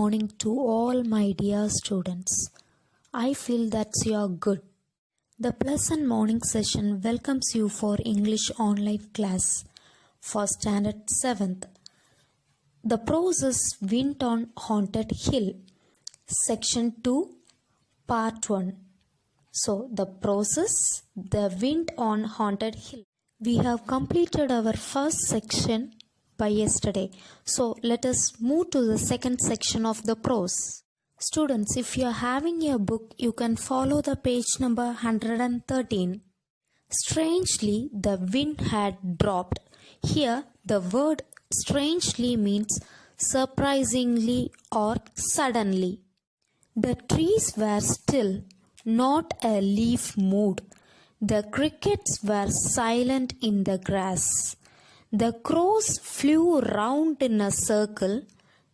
morning to all my dear students. I feel that you are good. The pleasant morning session welcomes you for English online class for standard 7th. The prose is Wind on Haunted Hill, section 2, part 1. So the prose is The Wind on Haunted Hill. We have completed our first section by yesterday. So let us move to the second section of the prose. Students, if you are having a book, you can follow the page number 113. Strangely, the wind had dropped. Here, the word strangely means surprisingly or suddenly. The trees were still, not a leaf moved. The crickets were silent in the grass. The crows flew round in a circle,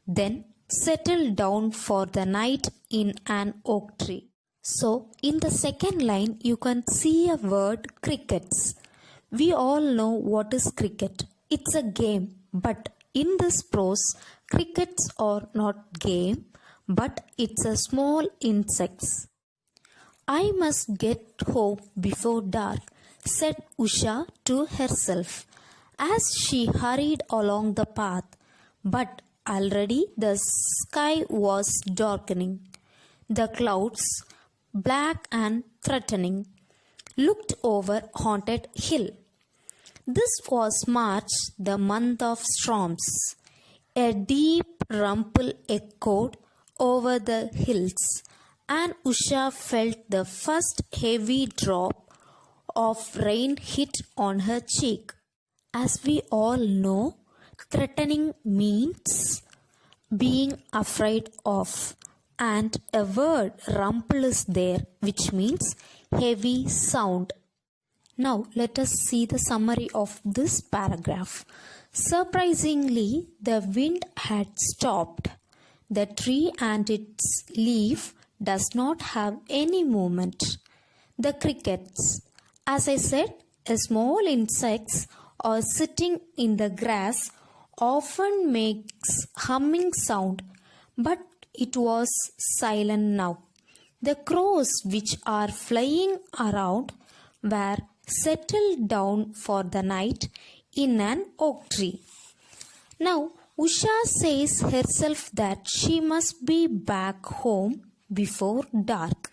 then settled down for the night in an oak tree. So, in the second line, you can see a word crickets. We all know what is cricket. It's a game, but in this prose, crickets are not game, but it's a small insects. I must get home before dark, said Usha to herself as she hurried along the path, but already the sky was darkening. The clouds, black and threatening, looked over Haunted Hill. This was March, the month of storms. A deep rumble echoed over the hills, and Usha felt the first heavy drop of rain hit on her cheek. As we all know, threatening means being afraid of, and a word rumble is there, which means heavy sound. Now let us see the summary of this paragraph. Surprisingly, the wind had stopped. The tree and its leaf does not have any movement. The crickets, as I said, small insects or sitting in the grass often makes humming sound, but it was silent now. The crows which are flying around were settled down for the night in an oak tree. Now Usha says herself that she must be back home before dark.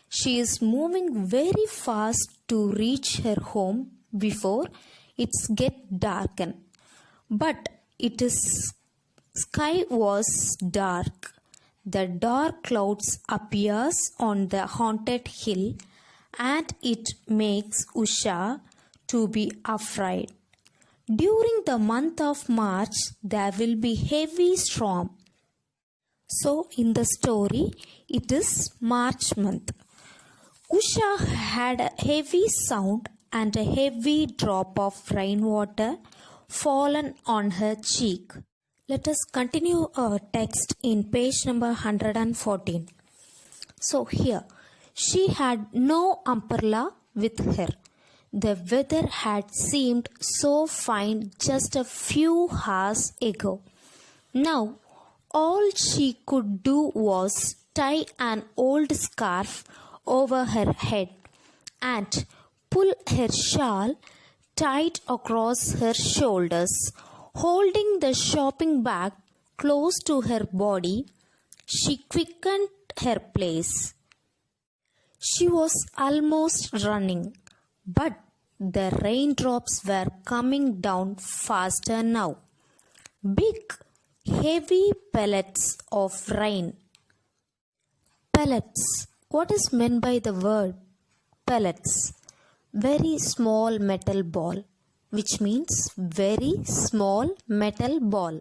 She is moving very fast to reach her home before it's get darkened. But its sky was dark. The dark clouds appears on the haunted hill, and it makes Usha to be afraid. During the month of March, there will be heavy storm. So in the story, it is March month. Usha had a heavy sound and a heavy drop of rainwater fallen on her cheek. Let us continue our text in page number 114. So here, she had no umbrella with her. The weather had seemed so fine just a few hours ago. Now, all she could do was tie an old scarf over her head and pull her shawl tight across her shoulders. Holding the shopping bag close to her body, she quickened her pace. She was almost running, but the raindrops were coming down faster now. Big, heavy pellets of rain. Pellets. What is meant by the word pellets? Very small metal ball, which means very small metal ball.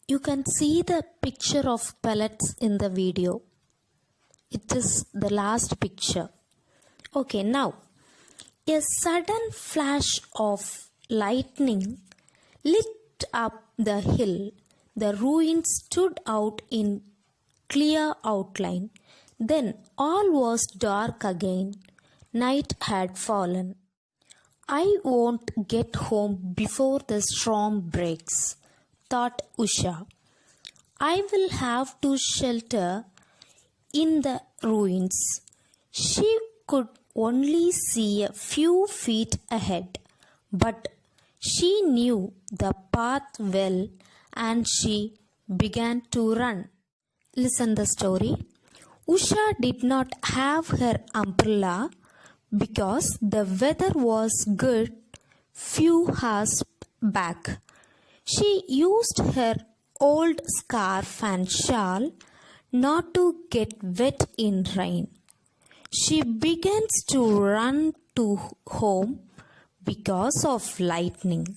You can see the picture of pellets in the video. It is the last picture. Okay, now a sudden flash of lightning lit up the hill. The ruins stood out in clear outline. Then all was dark again. Night had fallen. I won't get home before the storm breaks, thought Usha. I will have to shelter in the ruins. She could only see a few feet ahead, but she knew the path well and she began to run. Listen the story. Usha did not have her umbrella because the weather was good few hours back. She used her old scarf and shawl not to get wet in rain. She begins to run to home because of lightning.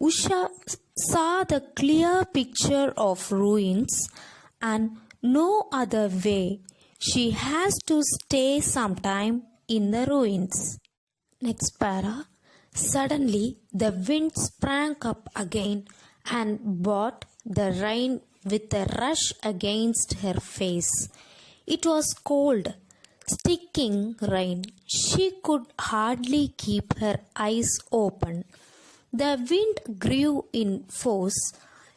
Usha saw the clear picture of ruins and no other way. She has to stay some time in the ruins. Next para. Suddenly the wind sprang up again and brought the rain with a rush against her face. It was cold, sticking rain. She could hardly keep her eyes open. The wind grew in force.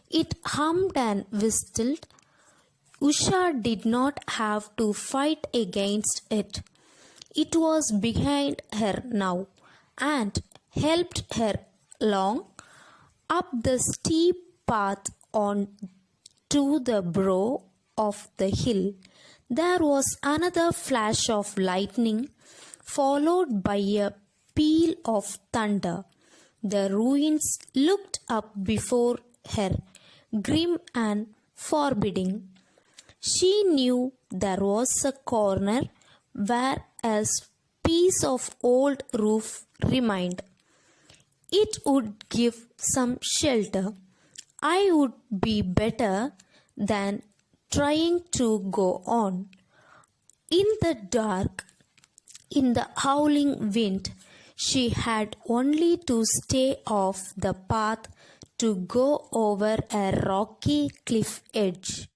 It hummed and whistled. Usha did not have to fight against it. It was behind her now and helped her along up the steep path on to the brow of the hill. There was another flash of lightning, followed by a peal of thunder. The ruins looked up before her, grim and forbidding. She knew there was a corner where a piece of old roof remained. It would give some shelter. I would be better than trying to go on. In the dark, in the howling wind, she had only to stay off the path to go over a rocky cliff edge.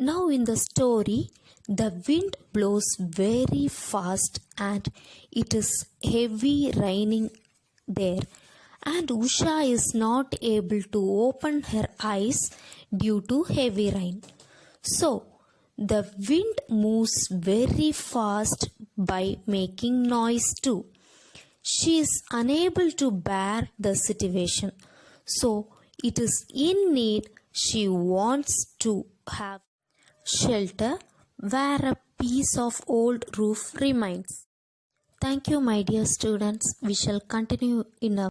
Now in the story, the wind blows very fast and it is heavy raining there, and Usha is not able to open her eyes due to heavy rain. So the wind moves very fast by making noise too. She is unable to bear the situation. So it is in need. She wants to have shelter where a piece of old roof remains. Thank you, my dear students. We shall continue in a